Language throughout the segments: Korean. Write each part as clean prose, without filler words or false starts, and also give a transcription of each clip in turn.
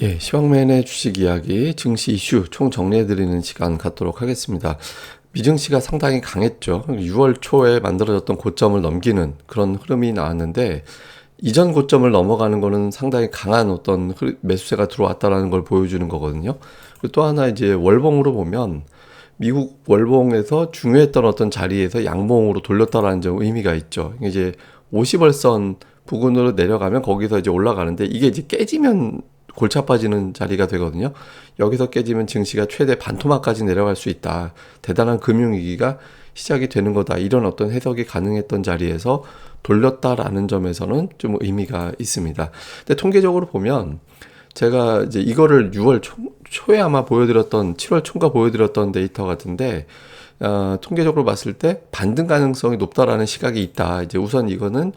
예, 시황맨의 주식 이야기, 증시 이슈 총 정리해드리는 시간 갖도록 하겠습니다. 미증시가 상당히 강했죠. 6월 초에 만들어졌던 고점을 넘기는 그런 흐름이 나왔는데, 이전 고점을 넘어가는 거는 상당히 강한 어떤 매수세가 들어왔다라는 걸 보여주는 거거든요. 그리고 또 하나 이제 월봉으로 보면, 미국 월봉에서 중요했던 어떤 자리에서 양봉으로 돌렸다라는 점 의미가 있죠. 이제 50월선 부근으로 내려가면 거기서 이제 올라가는데, 이게 이제 깨지면 골차 빠지는 자리가 되거든요. 여기서 깨지면 증시가 최대 반토막까지 내려갈 수 있다. 대단한 금융위기가 시작이 되는 거다. 이런 어떤 해석이 가능했던 자리에서 돌렸다라는 점에서는 좀 의미가 있습니다. 근데 통계적으로 보면 제가 이제 이거를 6월 초에 아마 보여드렸던 7월 초인가 보여드렸던 데이터 같은데, 통계적으로 봤을 때 반등 가능성이 높다라는 시각이 있다. 이제 우선 이거는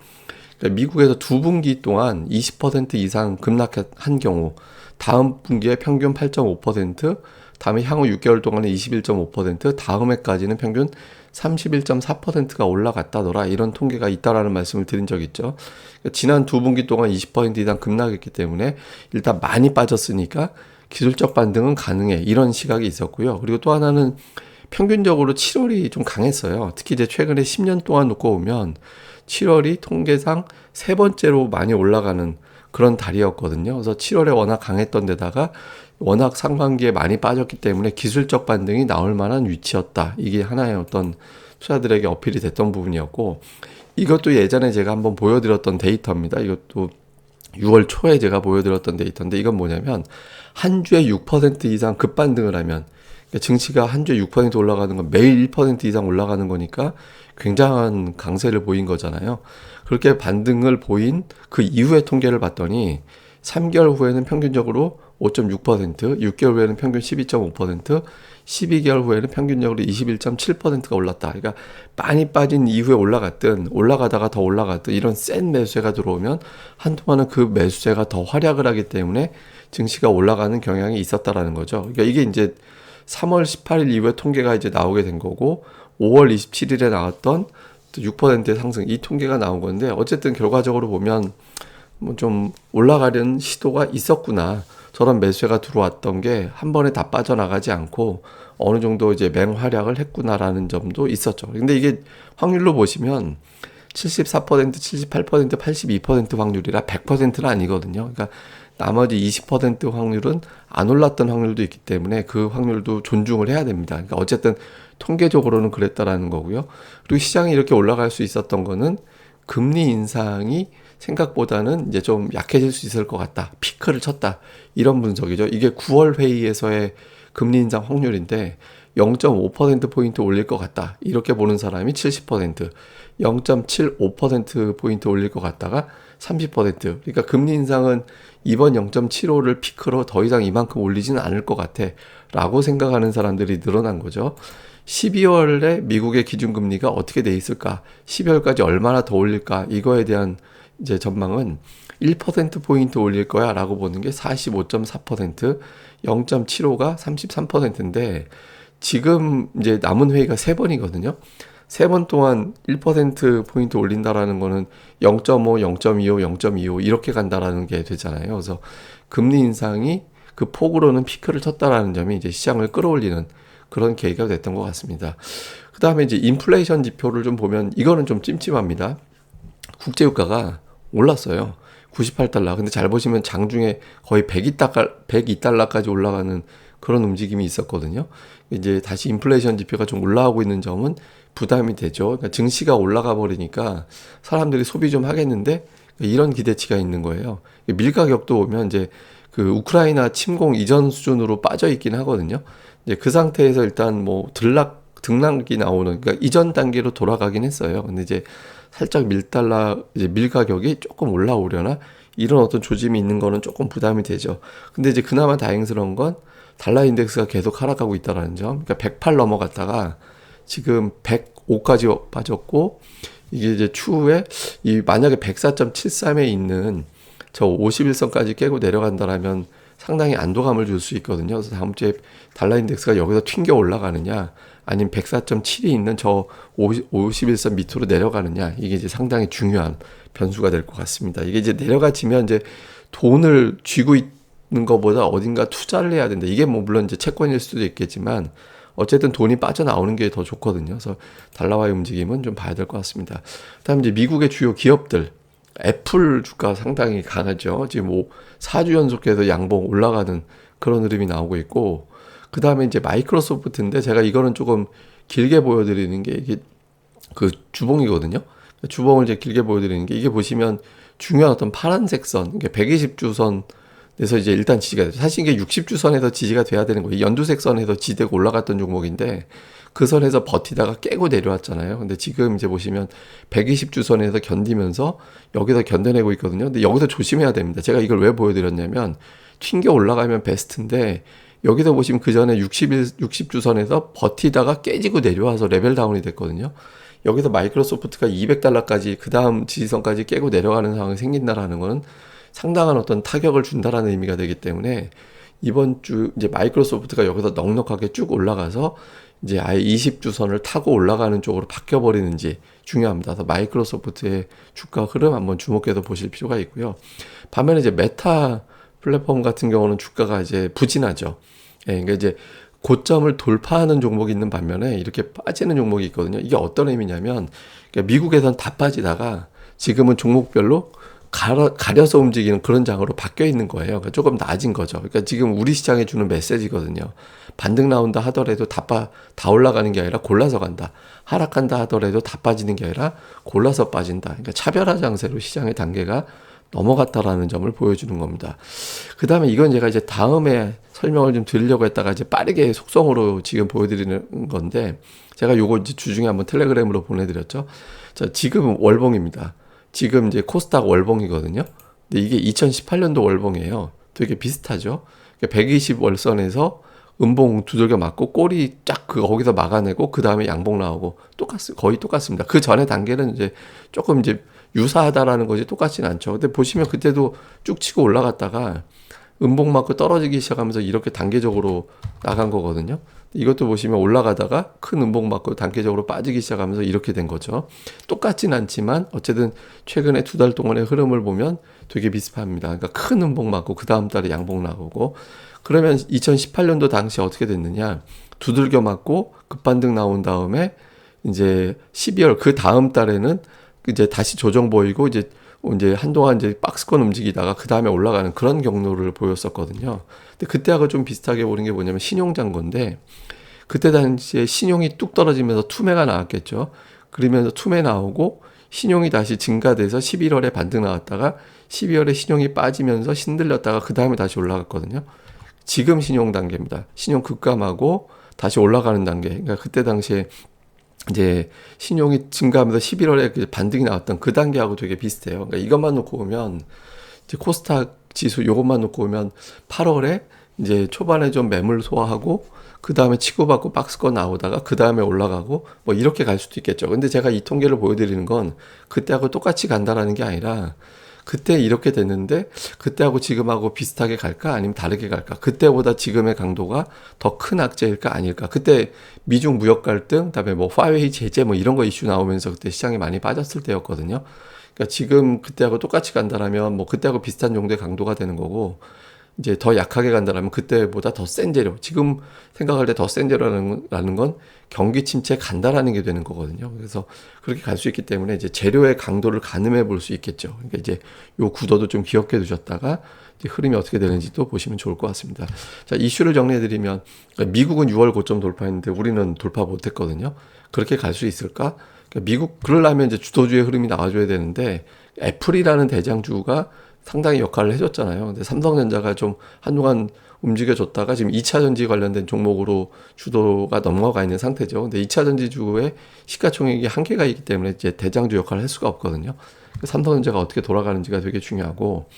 그러니까 미국에서 두 분기 동안 20% 이상 급락한 경우, 다음 분기에 평균 8.5%, 다음에 향후 6개월 동안에 21.5%, 다음 해까지는 평균 31.4%가 올라갔다더라. 이런 통계가 있다라는 말씀을 드린 적 있죠. 그러니까 지난 두 분기 동안 20% 이상 급락했기 때문에 일단 많이 빠졌으니까 기술적 반등은 가능해. 이런 시각이 있었고요. 그리고 또 하나는 평균적으로 7월이 좀 강했어요. 특히 이제 최근에 10년 동안 놓고 보면 7월이 통계상 세 번째로 많이 올라가는 그런 달이었거든요. 그래서 7월에 워낙 강했던 데다가 워낙 상반기에 많이 빠졌기 때문에 기술적 반등이 나올 만한 위치였다. 이게 하나의 어떤 투자들에게 어필이 됐던 부분이었고, 이것도 예전에 제가 한번 보여드렸던 데이터입니다. 이것도 6월 초에 제가 보여드렸던 데이터인데, 이건 뭐냐면 한 주에 6% 이상 급반등을 하면, 그러니까 증시가 한 주에 6% 올라가는 건 매일 1% 이상 올라가는 거니까 굉장한 강세를 보인 거잖아요. 그렇게 반등을 보인 그 이후의 통계를 봤더니 3개월 후에는 평균적으로 5.6%, 6개월 후에는 평균 12.5%, 12개월 후에는 평균적으로 21.7%가 올랐다. 그러니까 많이 빠진 이후에 올라갔든 올라가다가 더 올라갔든 이런 센 매수세가 들어오면 한동안은 그 매수세가 더 활약을 하기 때문에 증시가 올라가는 경향이 있었다라는 거죠. 그러니까 이게 이제 3월 18일 이후에 통계가 이제 나오게 된 거고, 5월 27일에 나왔던 6%의 상승, 이 통계가 나온 건데, 어쨌든 결과적으로 보면 뭐 좀 올라가려는 시도가 있었구나. 저런 매수세가 들어왔던 게 한 번에 다 빠져나가지 않고 어느 정도 이제 맹활약을 했구나라는 점도 있었죠. 근데 이게 확률로 보시면 74%, 78%, 82% 확률이라 100%는 아니거든요. 그러니까 나머지 20% 확률은 안 올랐던 확률도 있기 때문에 그 확률도 존중을 해야 됩니다. 그러니까 어쨌든 통계적으로는 그랬다라는 거고요. 그리고 시장이 이렇게 올라갈 수 있었던 거는 금리 인상이 생각보다는 이제 좀 약해질 수 있을 것 같다. 피크를 쳤다. 이런 분석이죠. 이게 9월 회의에서의 금리 인상 확률인데 0.5%포인트 올릴 것 같다. 이렇게 보는 사람이 70%, 0.75%포인트 올릴 것 같다가 30%. 그러니까 금리 인상은 이번 0.75를 피크로 더 이상 이만큼 올리지는 않을 것 같아. 라고 생각하는 사람들이 늘어난 거죠. 12월에 미국의 기준금리가 어떻게 돼 있을까? 12월까지 얼마나 더 올릴까? 이거에 대한 이제 전망은 1%포인트 올릴 거야 라고 보는 게 45.4%, 0.75가 33%인데, 지금 이제 남은 회의가 3번이거든요. 3번 동안 1%포인트 올린다라는 거는 0.5, 0.25, 0.25 이렇게 간다라는 게 되잖아요. 그래서 금리 인상이 그 폭으로는 피크를 쳤다라는 점이 이제 시장을 끌어올리는 그런 계기가 됐던 것 같습니다. 그 다음에 이제 인플레이션 지표를 좀 보면 이거는 좀 찜찜합니다. 국제유가가 올랐어요. 98달러. 근데 잘 보시면 장중에 거의 102달러까지 올라가는 그런 움직임이 있었거든요. 이제 다시 인플레이션 지표가 좀 올라가고 있는 점은 부담이 되죠. 그러니까 증시가 올라가 버리니까 사람들이 소비 좀 하겠는데 이런 기대치가 있는 거예요. 밀 가격도 오면 이제 그 우크라이나 침공 이전 수준으로 빠져 있긴 하거든요. 이제 그 상태에서 일단 뭐 등락이 나오는, 그러니까 이전 단계로 돌아가긴 했어요. 근데 이제 살짝 이제 밀 가격이 조금 올라오려나 이런 어떤 조짐이 있는 거는 조금 부담이 되죠. 근데 이제 그나마 다행스러운 건 달러 인덱스가 계속 하락하고 있다는 점. 그러니까 108 넘어갔다가 지금 105까지 빠졌고, 이게 이제 추후에 만약에 104.73에 있는 저 51선까지 깨고 내려간다라면 상당히 안도감을 줄 수 있거든요. 그래서 다음 주에 달러 인덱스가 여기서 튕겨 올라가느냐, 아니면 104.7이 있는 저 51선 밑으로 내려가느냐, 이게 이제 상당히 중요한 변수가 될 것 같습니다. 이게 이제 내려가지면 이제 돈을 쥐고 것보다 어딘가 투자를 해야 된다. 이게 뭐 물론 이제 채권일 수도 있겠지만 어쨌든 돈이 빠져나오는 게 더 좋거든요. 그래서 달러화의 움직임은 좀 봐야 될 것 같습니다. 다음 이제 미국의 주요 기업들. 애플 주가 상당히 강하죠. 지금 뭐 4주 연속해서 양봉 올라가는 그런 흐름이 나오고 있고, 그 다음에 이제 마이크로소프트인데 제가 이거는 조금 길게 보여드리는 게 이게 그 주봉이거든요. 주봉을 이제 길게 보여드리는 게 이게 보시면 중요한 어떤 파란색 선, 이게 120주선에서 이제 일단 지지가 돼요. 사실 이게 60주선에서 지지가 돼야 되는 거예요. 연두색 선에서 지대고 올라갔던 종목인데 그 선에서 버티다가 깨고 내려왔잖아요. 근데 지금 이제 보시면 120주선에서 견디면서 여기서 견뎌내고 있거든요. 근데 여기서 조심해야 됩니다. 제가 이걸 왜 보여드렸냐면 튕겨 올라가면 베스트인데 여기서 보시면 그 전에 60주선에서 버티다가 깨지고 내려와서 레벨 다운이 됐거든요. 여기서 마이크로소프트가 $200까지 그 다음 지지선까지 깨고 내려가는 상황이 생긴다라는 거는 상당한 어떤 타격을 준다라는 의미가 되기 때문에 이번 주 이제 마이크로소프트가 여기서 넉넉하게 쭉 올라가서 이제 아예 20주선을 타고 올라가는 쪽으로 바뀌어버리는지 중요합니다. 그래서 마이크로소프트의 주가 흐름 한번 주목해서 보실 필요가 있고요. 반면에 이제 메타 플랫폼 같은 경우는 주가가 이제 부진하죠. 예, 그러니까 이제 고점을 돌파하는 종목이 있는 반면에 이렇게 빠지는 종목이 있거든요. 이게 어떤 의미냐면 그러니까 미국에선 다 빠지다가 지금은 종목별로 가려서 움직이는 그런 장으로 바뀌어 있는 거예요. 그러니까 조금 낮은 거죠. 그러니까 지금 우리 시장에 주는 메시지거든요. 반등 나온다 하더라도 다 올라가는 게 아니라 골라서 간다. 하락한다 하더라도 다 빠지는 게 아니라 골라서 빠진다. 그러니까 차별화 장세로 시장의 단계가 넘어갔다라는 점을 보여주는 겁니다. 그 다음에 이건 제가 이제 다음에 설명을 좀 드리려고 했다가 이제 빠르게 속성으로 지금 보여드리는 건데 제가 요거 이제 주중에 한번 텔레그램으로 보내드렸죠. 자, 지금 월봉입니다. 지금 이제 코스닥 월봉이거든요. 근데 이게 2018년도 월봉이에요. 되게 비슷하죠. 120 월선에서 음봉 두들겨 맞고 꼬리 쫙 거기서 막아내고 그 다음에 양봉 나오고 거의 똑같습니다. 그 전에 단계는 이제 조금 이제 유사하다라는 것이 똑같지는 않죠. 근데 보시면 그때도 쭉 치고 올라갔다가 음봉 맞고 떨어지기 시작하면서 이렇게 단계적으로 나간 거거든요. 이것도 보시면 올라가다가 큰 음봉 맞고 단계적으로 빠지기 시작하면서 이렇게 된 거죠. 똑같진 않지만 어쨌든 최근에 2달 동안의 흐름을 보면 되게 비슷합니다. 그러니까 큰 음봉 맞고 그 다음 달에 양봉 나오고 그러면 2018년도 당시 어떻게 됐느냐. 두들겨 맞고 급반등 나온 다음에 이제 12월 그 다음 달에는 이제 다시 조정 보이고 이제 한동안 이제 박스권 움직이다가 그 다음에 올라가는 그런 경로를 보였었거든요. 근데 그때하고 좀 비슷하게 보는 게 뭐냐면 신용장고인데 그때 당시에 신용이 뚝 떨어지면서 투매가 나왔겠죠. 그러면서 투매 나오고 신용이 다시 증가돼서 11월에 반등 나왔다가 12월에 신용이 빠지면서 신들렸다가 그 다음에 다시 올라갔거든요. 지금 신용 단계입니다. 신용 급감하고 다시 올라가는 단계. 그러니까 그때 당시에 이제 신용이 증가하면서 11월에 반등이 나왔던 그 단계하고 되게 비슷해요. 그러니까 이것만 놓고 보면 이제 코스닥 지수 요것만 놓고 보면 8월에 이제 초반에 좀 매물 소화하고 그 다음에 치고받고 박스권 나오다가 그 다음에 올라가고 뭐 이렇게 갈 수도 있겠죠. 근데 제가 이 통계를 보여드리는 건 그때하고 똑같이 간다라는 게 아니라 그때 이렇게 됐는데 그때하고 지금하고 비슷하게 갈까 아니면 다르게 갈까? 그때보다 지금의 강도가 더 큰 악재일까 아닐까? 그때 미중 무역 갈등, 그다음에 뭐 화웨이 제재 뭐 이런 거 이슈 나오면서 그때 시장이 많이 빠졌을 때였거든요. 그러니까 지금 그때하고 똑같이 간다라면 뭐 그때하고 비슷한 정도의 강도가 되는 거고 이제 더 약하게 간다라면 그때보다 더 센 재료. 지금 생각할 때 더 센 재료라는 건 경기 침체 간다라는 게 되는 거거든요. 그래서 그렇게 갈 수 있기 때문에 이제 재료의 강도를 가늠해 볼 수 있겠죠. 그러니까 이제 요 구도도 좀 기억해 두셨다가 이제 흐름이 어떻게 되는지도 보시면 좋을 것 같습니다. 자, 이슈를 정리해 드리면 미국은 6월 고점 돌파했는데 우리는 돌파 못 했거든요. 그렇게 갈 수 있을까? 그러니까 미국 그러려면 이제 주도주의 흐름이 나와줘야 되는데 애플이라는 대장주가 상당히 역할을 해줬잖아요. 근데 삼성전자가 좀 한동안 움직여줬다가 지금 2차전지 관련된 종목으로 주도가 넘어가 있는 상태죠. 근데 2차전지주의 시가총액이 한계가 있기 때문에 이제 대장주 역할을 할 수가 없거든요. 삼성전자가 어떻게 돌아가는지가 되게 중요하고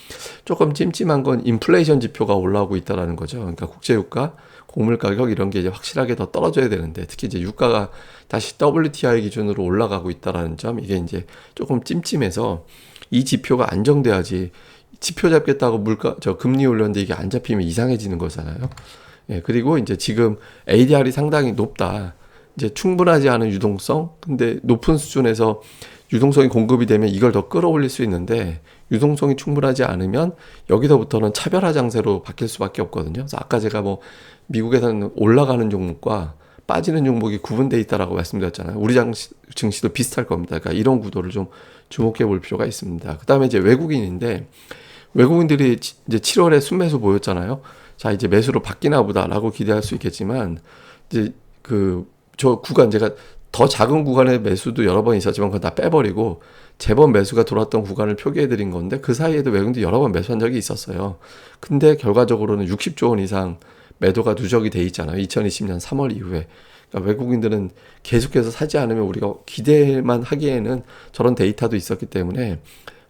조금 찜찜한 건 인플레이션 지표가 올라오고 있다는 거죠. 그러니까 국제유가, 곡물가격 이런 게 이제 확실하게 더 떨어져야 되는데 특히 이제 유가가 다시 WTI 기준으로 올라가고 있다는 점 이게 이제 조금 찜찜해서 이 지표가 안정돼야지 지표 잡겠다고 금리 올렸는데 이게 안 잡히면 이상해지는 거잖아요. 예, 그리고 이제 지금 ADR이 상당히 높다. 이제 충분하지 않은 유동성, 근데 높은 수준에서 유동성이 공급이 되면 이걸 더 끌어올릴 수 있는데 유동성이 충분하지 않으면 여기서부터는 차별화 장세로 바뀔 수밖에 없거든요. 그래서 아까 제가 뭐 미국에서는 올라가는 종목과 빠지는 종목이 구분돼 있다라고 말씀드렸잖아요. 우리 증시도 비슷할 겁니다. 그러니까 이런 구도를 좀 주목해 볼 필요가 있습니다. 그다음에 이제 외국인인데 외국인들이 이제 7월에 순매수 보였잖아요. 자, 이제 매수로 바뀌나 보다라고 기대할 수 있겠지만 이제 저 구간 제가 더 작은 구간의 매수도 여러 번 있었지만 그건 다 빼버리고 제법 매수가 들어왔던 구간을 표기해 드린 건데 그 사이에도 외국인들이 여러 번 매수한 적이 있었어요. 근데 결과적으로는 60조 원 이상 매도가 누적이 돼 있잖아요. 2020년 3월 이후에. 그러니까 외국인들은 계속해서 사지 않으면 우리가 기대만 하기에는 저런 데이터도 있었기 때문에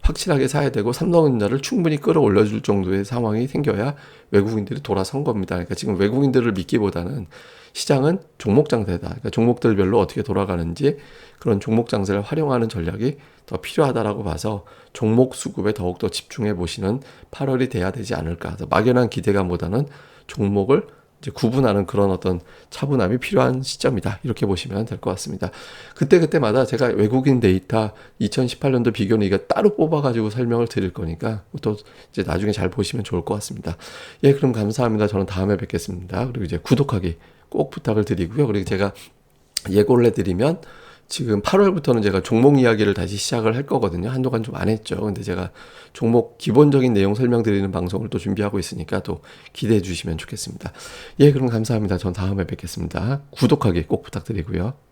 확실하게 사야 되고 삼성전자를 충분히 끌어올려줄 정도의 상황이 생겨야 외국인들이 돌아선 겁니다. 그러니까 지금 외국인들을 믿기보다는 시장은 종목 장세다. 그러니까 종목들별로 어떻게 돌아가는지 그런 종목 장세를 활용하는 전략이 더 필요하다라고 봐서 종목 수급에 더욱더 집중해 보시는 8월이 돼야 되지 않을까. 막연한 기대감보다는 종목을 이제 구분하는 그런 어떤 차분함이 필요한 시점이다. 이렇게 보시면 될 것 같습니다. 그때마다 제가 외국인 데이터 2018년도 비교는 이거 따로 뽑아가지고 설명을 드릴 거니까 또 이제 나중에 잘 보시면 좋을 것 같습니다. 예, 그럼 감사합니다. 저는 다음에 뵙겠습니다. 그리고 이제 구독하기 꼭 부탁을 드리고요. 그리고 제가 예고를 해드리면 지금 8월부터는 제가 종목 이야기를 다시 시작을 할 거거든요. 한동안 좀 안 했죠. 근데 제가 종목 기본적인 내용 설명드리는 방송을 또 준비하고 있으니까 또 기대해 주시면 좋겠습니다. 예, 그럼 감사합니다. 전 다음에 뵙겠습니다. 구독하기 꼭 부탁드리고요.